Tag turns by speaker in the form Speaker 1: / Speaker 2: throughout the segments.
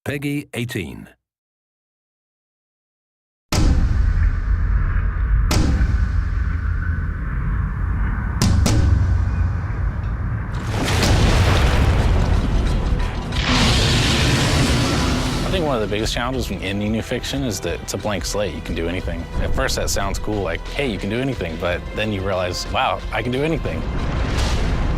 Speaker 1: Peggy 18.
Speaker 2: I think one of the biggest challenges in any new fiction is that it's a blank slate. You can do anything. At first that sounds cool, like, hey, you can do anything, but then you realize, wow, I can do anything.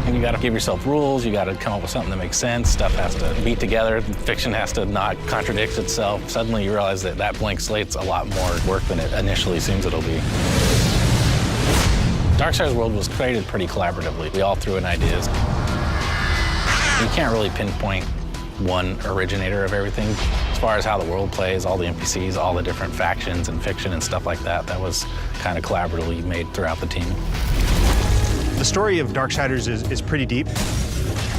Speaker 2: And you gotta give yourself rules, you gotta come up with something that makes sense, stuff has to be together, fiction has to not contradict itself. Suddenly you realize that that blank slate's a lot more work than it initially seems it'll be. Darksiders world was created pretty collaboratively. We all threw in ideas. You can't really pinpoint one originator of everything. As far as how the world plays, all the NPCs, all the different factions and fiction and stuff like that, that was kind of collaboratively made throughout the team.
Speaker 3: The story of Darksiders is pretty deep,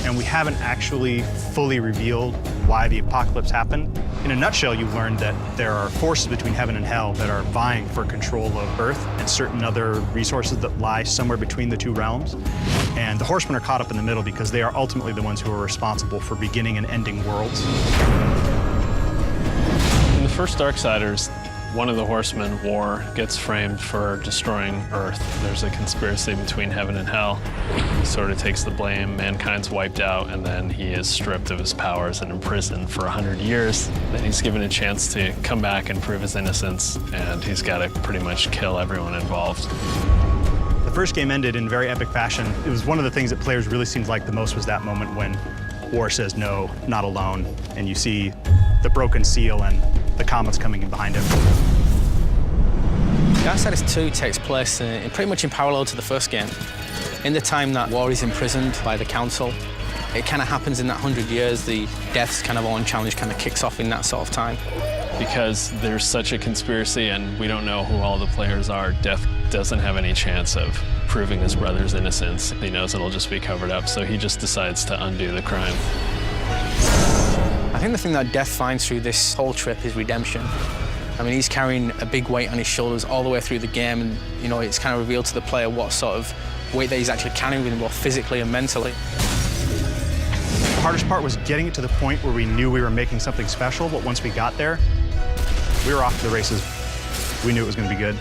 Speaker 3: and we haven't actually fully revealed why the apocalypse happened. In a nutshell, you learned that there are forces between heaven and hell that are vying for control of Earth and certain other resources that lie somewhere between the two realms. And the Horsemen are caught up in the middle because they are ultimately the ones who are responsible for beginning and ending worlds.
Speaker 4: In the first Darksiders, one of the Horsemen, War, gets framed for destroying Earth. There's a conspiracy between heaven and hell. He sort of takes the blame, mankind's wiped out, and then he is stripped of his powers and imprisoned for 100 years. Then he's given a chance to come back and prove his innocence, and he's got to pretty much kill everyone involved.
Speaker 3: The first game ended in very epic fashion. It was one of the things that players really seemed like the most was that moment when War says, "No, not alone," and you see the broken seal and the comets coming in behind him.
Speaker 5: Darksiders 2 takes place pretty much in parallel to the first game. In the time that War is imprisoned by the Council, it kind of happens in that 100 years. The Death's kind of own challenge kind of kicks off in that sort of time.
Speaker 4: Because there's such a conspiracy and we don't know who all the players are, Death doesn't have any chance of proving his brother's innocence. He knows it'll just be covered up, so he just decides to undo the crime.
Speaker 5: I think the thing that Death finds through this whole trip is redemption. I mean, he's carrying a big weight on his shoulders all the way through the game, and, you know, it's kind of revealed to the player what sort of weight that he's actually carrying with him, both physically and mentally.
Speaker 3: The hardest part was getting it to the point where we knew we were making something special, but once we got there, we were off to the races. We knew it was going to be good.